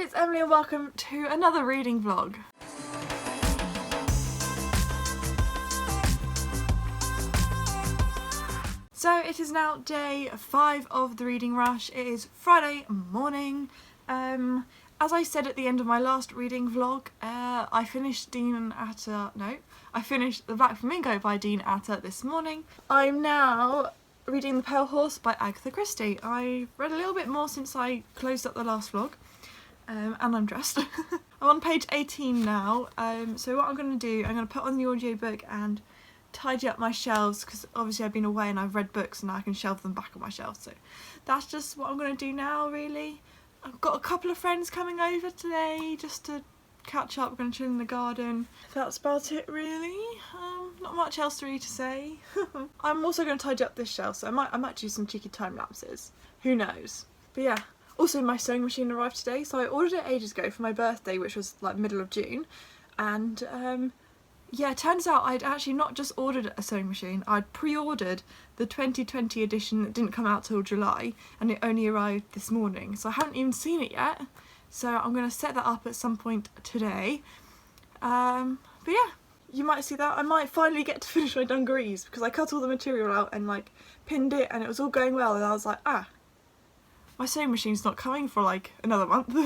it's Emily and welcome to another reading vlog. So it is now day 5 of the reading rush. It is Friday morning. As I said at the end of my last reading vlog, I finished I finished The Black Flamingo by Dean Atta this morning. I'm now reading The Pale Horse by Agatha Christie. I read a little bit more since I closed up the last vlog. And I'm dressed. I'm on page 18 now, so what I'm going to do, I'm going to put on the audiobook and tidy up my shelves, because obviously I've been away and I've read books and I can shelve them back on my shelves, so that's just what I'm going to do now really. I've got a couple of friends coming over today just to catch up. We're going to chill in the garden. That's about it really. Not much else really to say. I'm also going to tidy up this shelf, so I might do some cheeky time lapses. Who knows? But yeah. Also, my sewing machine arrived today, so I ordered it ages ago for my birthday, which was like middle of June, and yeah, it turns out I'd actually not just ordered a sewing machine, I'd pre-ordered the 2020 edition that didn't come out till July, and it only arrived this morning, so I haven't even seen it yet, so I'm going to set that up at some point today. But yeah, you might see that. I might finally get to finish my dungarees, because I cut all the material out and like pinned it, and it was all going well, and I was like, my sewing machine's not coming for like another month.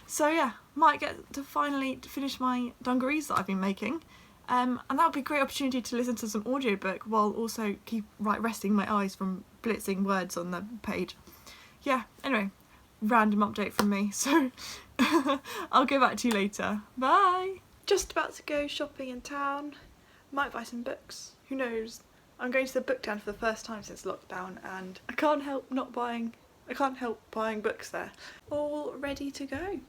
So yeah, might get to finally finish my dungarees that I've been making. And that would be a great opportunity to listen to some audiobook while also keep resting my eyes from blitzing words on the page. Yeah, anyway, random update from me, so I'll get back to you later. Bye! Just about to go shopping in town. Might buy some books, who knows. I'm going to the book stand for the first time since lockdown and I can't help buying books there. All ready to go.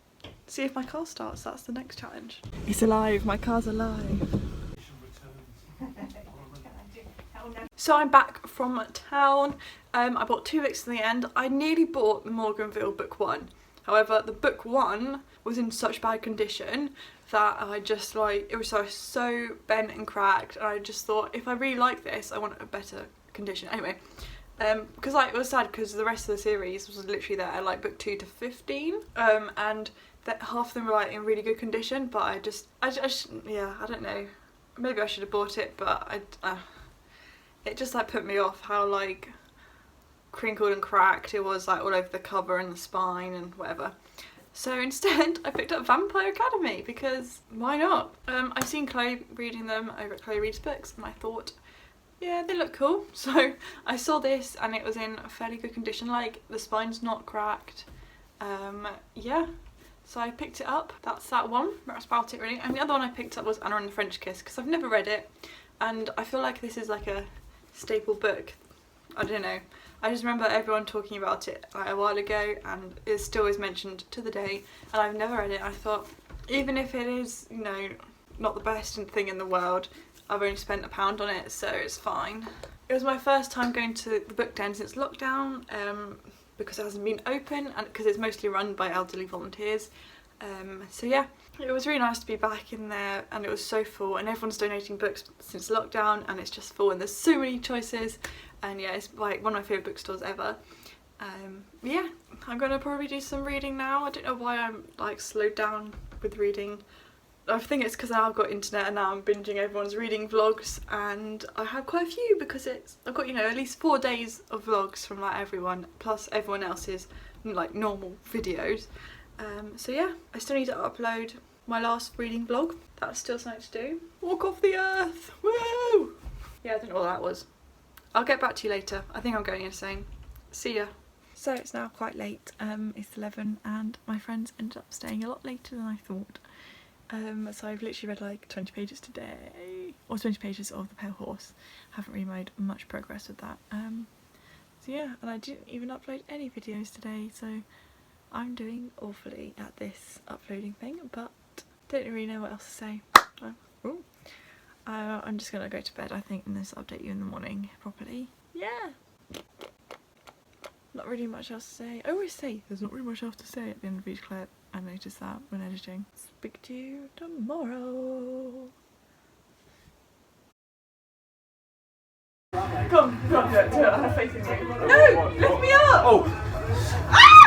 See if my car starts, that's the next challenge. It's alive, my car's alive. So I'm back from town. I bought 2 books in the end. I nearly bought the Morganville book 1. However, the book 1 was in such bad condition that I just it was so bent and cracked, and I just thought if I really like this I want a better condition. Anyway, because it was sad because the rest of the series was literally there, like book 2 to 15, and that half of them were like in really good condition, but I don't know, maybe I should have bought it, but it just like put me off how like crinkled and cracked it was, like all over the cover and the spine and whatever. So instead I picked up Vampire Academy because why not? I've seen Chloe reading them over at Chloe Reads Books and I thought, yeah, they look cool. So I saw this and it was in a fairly good condition, like the spine's not cracked. Yeah, so I picked it up. That's that one. That's about it really. And the other one I picked up was Anna and the French Kiss because I've never read it and I feel like this is like a staple book. I don't know. I just remember everyone talking about it like a while ago and it still is mentioned to the day, and I've never read it. I thought even if it is, you know, not the best thing in the world, I've only spent £1 on it, so it's fine. It was my first time going to the book den since lockdown, because it hasn't been open and because it's mostly run by elderly volunteers. So yeah, it was really nice to be back in there, and it was so full and everyone's donating books since lockdown and it's just full and there's so many choices, and yeah, it's like one of my favourite bookstores ever. Yeah, I'm gonna probably do some reading now. I don't know why I'm like slowed down with reading. I think it's because I've got internet and now I'm binging everyone's reading vlogs, and I have quite a few because I've got, you know, at least 4 days of vlogs from like everyone plus everyone else's like normal videos. So yeah, I still need to upload my last reading vlog. That's still something to do. Walk off the earth! Woo! Yeah, I don't know what that was. I'll get back to you later. I think I'm going insane. See ya. So it's now quite late. It's 11 and my friends ended up staying a lot later than I thought. So I've literally read like 20 pages today, or 20 pages of The Pale Horse. Haven't really made much progress with that. So yeah, and I didn't even upload any videos today, so I'm doing awfully at this uploading thing, but don't really know what else to say. I'm just gonna go to bed, I think, and this update you in the morning properly. Yeah. Not really much else to say. I always say there's not really much else to say at the end of each clip. I noticed that when editing. Speak to you tomorrow. Come, do it. I have faith in you. No! Lift me up! Oh! Ah!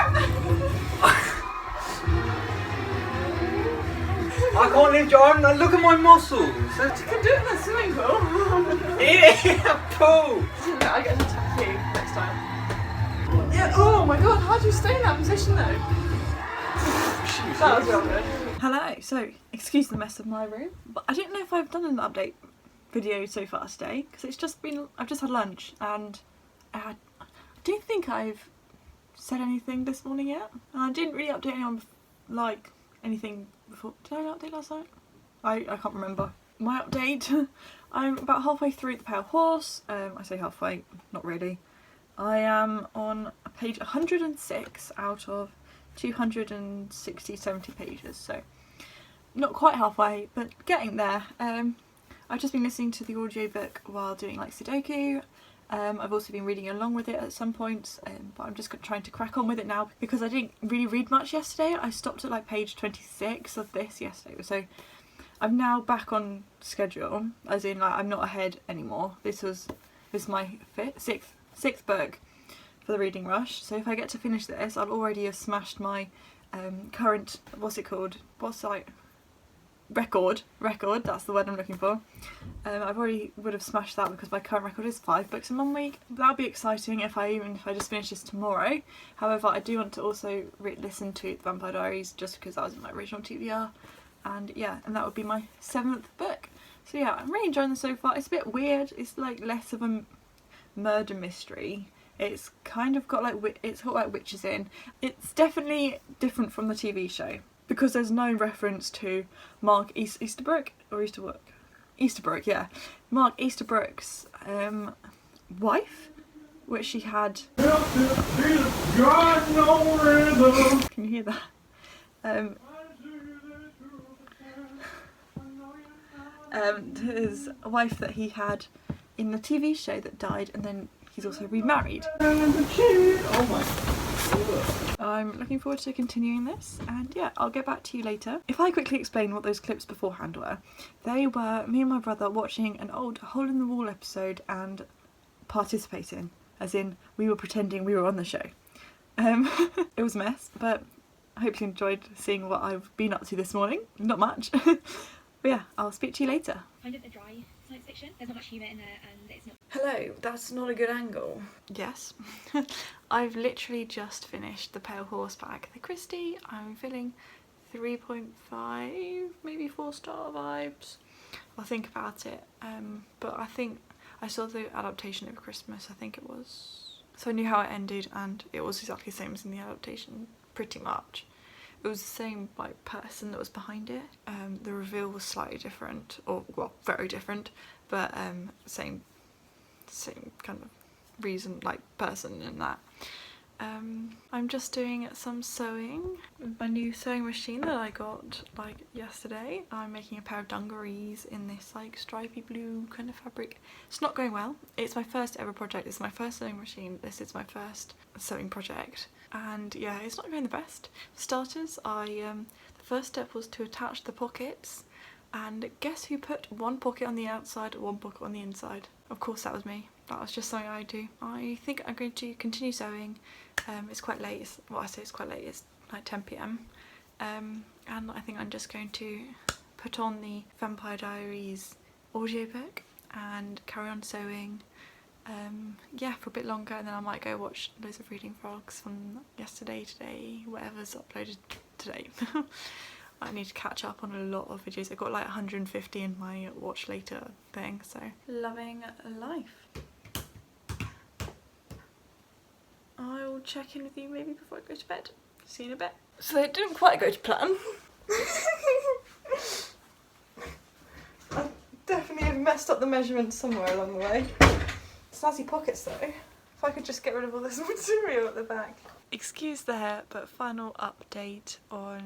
I can't lift your arm. Look at my muscles. You can do it in the swimming pool. Yeah, pool. I get to attack you next time. Yeah. Oh my god, how do you stay in that position though? That was real good. Hello, so excuse the mess of my room, but I don't know if I've done an update video so far today because it's just been, I've just had lunch and I don't think I've said anything this morning yet. And I didn't really update anyone like anything before. Did I update last night? I can't remember. My update, I'm about halfway through The Pale Horse. I say halfway, not really. I am on page 106 out of 260-70 pages, so not quite halfway, but getting there. I've just been listening to the audiobook while doing like Sudoku. I've also been reading along with it at some points, but I'm just trying to crack on with it now because I didn't really read much yesterday. I stopped at like page 26 of this yesterday, so I'm now back on schedule, as in like I'm not ahead anymore. This is my sixth book for the reading rush, so if I get to finish this I'll already have smashed my current, what's it called, record, that's the word I'm looking for. I've already would have smashed that because my current record is 5 books in 1 week. That'll be exciting if I just finish this tomorrow. However, I do want to also listen to The Vampire Diaries just because that was my original TBR, and yeah, and that would be my 7th book. So yeah, I'm really enjoying this so far. It's a bit weird, it's like less of a murder mystery. It's kind of got like, it's got like witches in. It's definitely different from the TV show because there's no reference to Mark Easterbrook, yeah. Mark Easterbrook's wife, which she had. Can you hear that? His wife that he had in the TV show that died, and then he's also remarried. Oh my god. I'm looking forward to continuing this, and yeah, I'll get back to you later. If I quickly explain what those clips beforehand were, they were me and my brother watching an old Hole in the Wall episode and participating, as in we were pretending we were on the show. It was a mess, but I hope you enjoyed seeing what I've been up to this morning. Not much. But yeah, I'll speak to you later. Kind of a dry science fiction. There's not much humour in there, and it's not. Hello, that's not a good angle. Yes. I've literally just finished The Pale Horse by Agatha Christie. I'm feeling 3.5, maybe 4-star vibes. I'll think about it. But I think I saw the adaptation over Christmas, I think it was. So I knew how it ended, and it was exactly the same as in the adaptation, pretty much. It was the same like person that was behind it. The reveal was slightly different, or well, very different, but same kind of reason, like person in that. I'm just doing some sewing with my new sewing machine that I got like yesterday. I'm making a pair of dungarees in this like stripy blue kind of fabric. It's not going well. It's my first ever project. It's my first sewing machine. This is my first sewing project, and yeah, it's not going the best. For starters, the first step was to attach the pockets, and guess who put one pocket on the outside, one pocket on the inside? Of course that was me. That was just something I do. I think I'm going to continue sewing. It's quite late. I say it's quite late. It's like 10 PM. And I think I'm just going to put on the Vampire Diaries audiobook and carry on sewing. Yeah, for a bit longer, and then I might go watch loads of reading vlogs from yesterday, today, whatever's uploaded today. I need to catch up on a lot of videos. I got like 150 in my watch later thing, so loving life. I will check in with you maybe before I go to bed. See you in a bit. So it didn't quite go to plan. I definitely have messed up the measurements somewhere along the way. Snazzy pockets though. If I could just get rid of all this material at the back. Excuse the hair, but final update for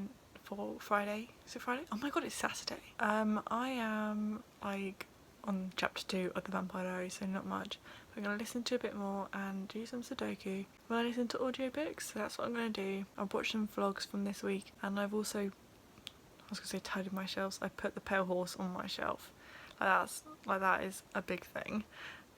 Friday. Is it Friday? Oh my god, it's Saturday. I am like on chapter 2 of the Vampire Diaries, so not much. I'm going to listen to a bit more and do some Sudoku. When I listen to audiobooks, so that's what I'm going to do. I've watched some vlogs from this week, and I've also, I was going to say tidied my shelves, I put the Pale Horse on my shelf. That is a big thing.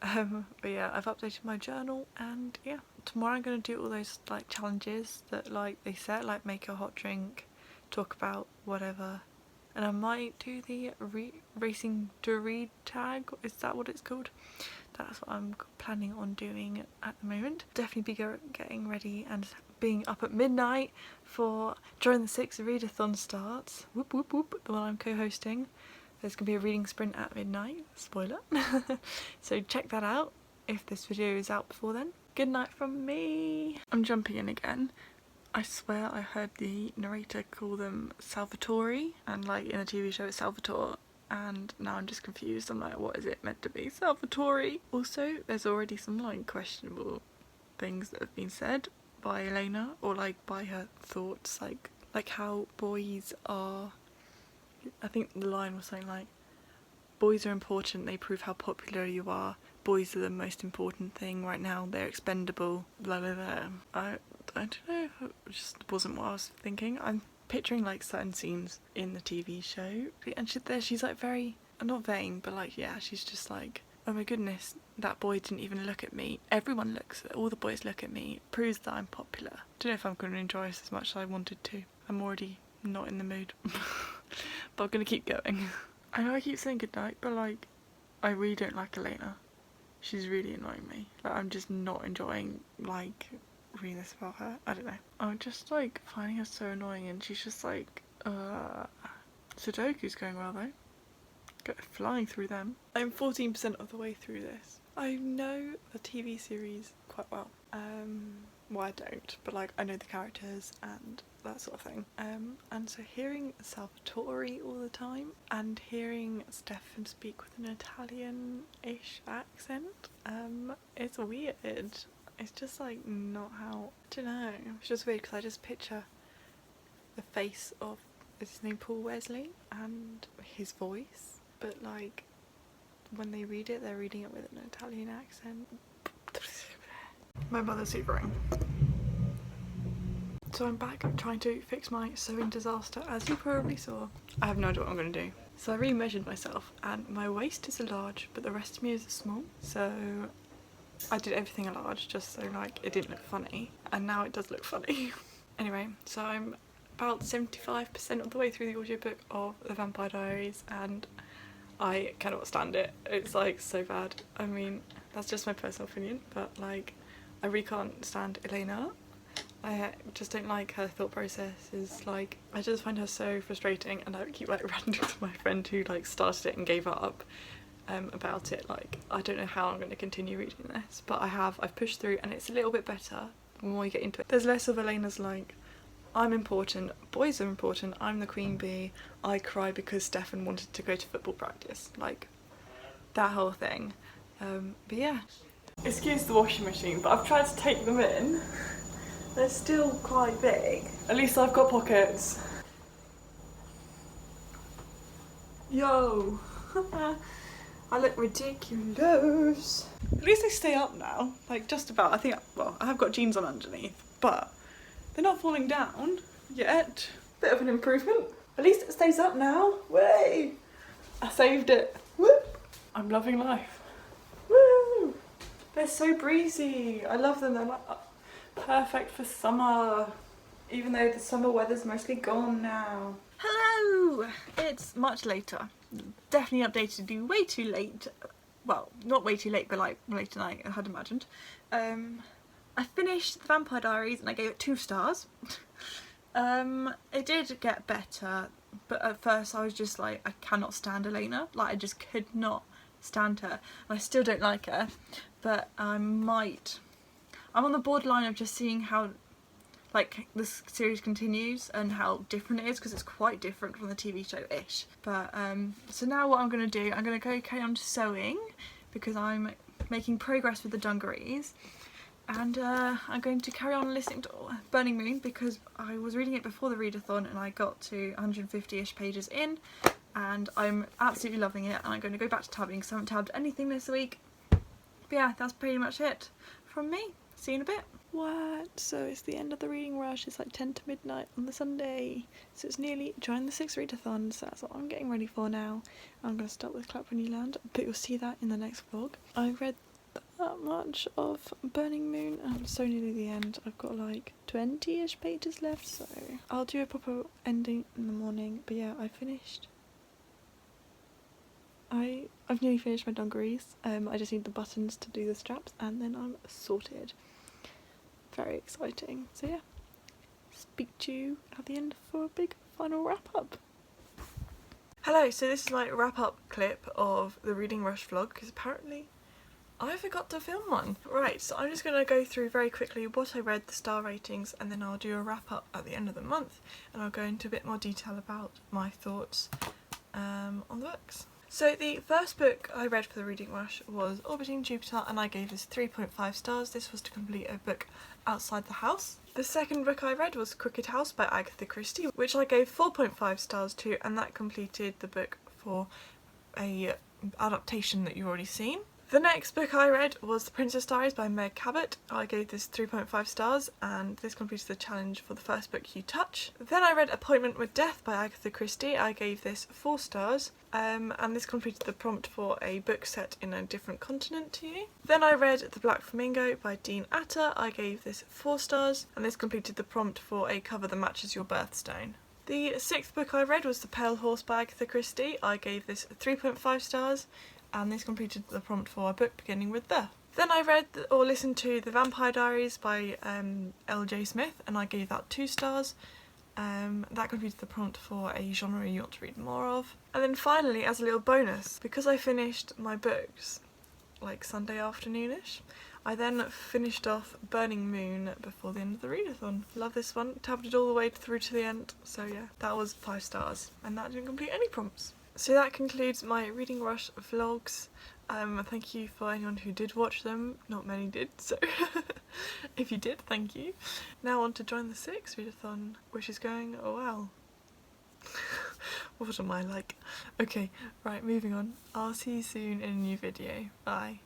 But yeah, I've updated my journal, and yeah, tomorrow I'm going to do all those like challenges that like they set, like make a hot drink, talk about whatever and I might do the racing to read tag. Is that what it's called? That's what I'm planning on doing at the moment. Definitely be getting ready and being up at midnight for Join the 6 readathon starts. Whoop whoop whoop, the one I'm co-hosting. There's going to be a reading sprint at midnight, spoiler. So check that out if this video is out before then. Good night from me. I'm jumping in again. I swear I heard the narrator call them Salvatore, and like in a TV show it's Salvatore, and now I'm just confused. I'm like, what is it meant to be? Salvatore? Also, there's already some like questionable things that have been said by Elena, or like by her thoughts, like how boys are, I think the line was something like, boys are important, they prove how popular you are, boys are the most important thing right now, they're expendable, blah blah blah. I don't know, it just wasn't what I was thinking. I'm picturing like certain scenes in the TV show, and she's like very, not vain, but like, yeah, she's just like, oh my goodness, that boy didn't even look at me. Everyone looks, all the boys look at me. It proves that I'm popular. I don't know if I'm going to enjoy this as much as I wanted to. I'm already not in the mood. But I'm going to keep going. I know I keep saying goodnight, but like, I really don't like Elena. She's really annoying me. Like, I'm just not enjoying like reading this about her. I don't know. I'm just like finding her so annoying, and she's just like, Sudoku's going well though. Go flying through them. I'm 14% of the way through this. I know the TV series quite well. Well, I don't, but like I know the characters and that sort of thing. And so hearing Salvatore all the time and hearing Stefan speak with an Italian-ish accent, it's weird. It's just like not how, I don't know. It's just weird because I just picture the face of, is his name Paul Wesley, and his voice, but like when they read it, they're reading it with an Italian accent. My mother's hoovering. So I'm back trying to fix my sewing disaster, as you probably saw. I have no idea what I'm going to do. So I re-measured myself and my waist is a large, but the rest of me is a small. So I did everything a large just so like it didn't look funny, and now it does look funny. Anyway, so I'm about 75% of the way through the audiobook of The Vampire Diaries and I cannot stand it. It's like so bad. I mean, that's just my personal opinion, but like I really can't stand Elena. I just don't like her thought processes. Like, I just find her so frustrating, and I keep like ranting to my friend who like started it and gave up about it. Like, I don't know how I'm going to continue reading this, but I've pushed through, and it's a little bit better the more you get into it. There's less of Elena's like, I'm important, boys are important, I'm the queen bee, I cry because Stefan wanted to go to football practice. Like, that whole thing. But yeah. Excuse the washing machine, but I've tried to take them in. They're still quite big. At least I've got pockets. Yo! I look ridiculous. At least they stay up now. Like, just about. I think, well, I have got jeans on underneath, but they're not falling down yet. Bit of an improvement. At least it stays up now. Way! I saved it. Woo! I'm loving life. Woo! They're so breezy. I love them. They're like perfect for summer, even though the summer weather's mostly gone now. Hello! It's much later. Definitely updated you way too late. Well, not way too late, but like late tonight, I had imagined. I finished The Vampire Diaries and I gave it 2 stars. It did get better, but at first I was just like, I cannot stand Elena. Like, I just could not stand her. And I still don't like her, but I'm on the borderline of just seeing how like this series continues and how different it is, because it's quite different from the TV show-ish. But so now what I'm going to do, I'm going to go carry on sewing because I'm making progress with the dungarees, and I'm going to carry on listening to Burning Moon because I was reading it before the readathon and I got to 150-ish pages in and I'm absolutely loving it, and I'm going to go back to tabbing because I haven't tabbed anything this week. But yeah, that's pretty much it from me. See you in a bit. What? So it's the end of the reading rush. It's like 10 to midnight on the Sunday. So it's nearly Join the 6 readathon. So that's what I'm getting ready for now. I'm going to start with Clap When You Land, but you'll see that in the next vlog. I read that much of Burning Moon. I'm so nearly the end. I've got like 20-ish pages left, so I'll do a proper ending in the morning. But yeah, I've nearly finished my dungarees. I just need the buttons to do the straps and then I'm sorted. Very exciting. So yeah, speak to you at the end for a big final wrap up. Hello, so this is my wrap up clip of the Reading Rush vlog because apparently I forgot to film one. Right, so I'm just going to go through very quickly what I read, the star ratings, and then I'll do a wrap up at the end of the month and I'll go into a bit more detail about my thoughts on the books. So the first book I read for the Reading Rush was Orbiting Jupiter and I gave this 3.5 stars. This was to complete a book outside the house. The second book I read was Crooked House by Agatha Christie, which I gave 4.5 stars to, and that completed the book for a adaptation that you've already seen. The next book I read was The Princess Diaries by Meg Cabot. I gave this 3.5 stars and this completed the challenge for the first book You Touch. Then I read Appointment with Death by Agatha Christie. I gave this 4 stars and this completed the prompt for a book set in a different continent to you. Then I read The Black Flamingo by Dean Atter. I gave this 4 stars and this completed the prompt for a cover that matches your birthstone. The 6th book I read was The Pale Horse by Agatha Christie. I gave this 3.5 stars and this completed the prompt for a book beginning with The. Then I read or listened to The Vampire Diaries by L.J. Smith and I gave that 2 stars. That completed the prompt for a genre you want to read more of. And then finally, as a little bonus, because I finished my books like Sunday afternoonish, I then finished off Burning Moon before the end of the readathon. Love this one, tabbed it all the way through to the end, so yeah, that was 5 stars and that didn't complete any prompts. So that concludes my Reading Rush vlogs. Thank you for anyone who did watch them. Not many did, so if you did, thank you. Now on to join the 6th readathon, which is going well. What am I like? Okay, right, moving on. I'll see you soon in a new video. Bye.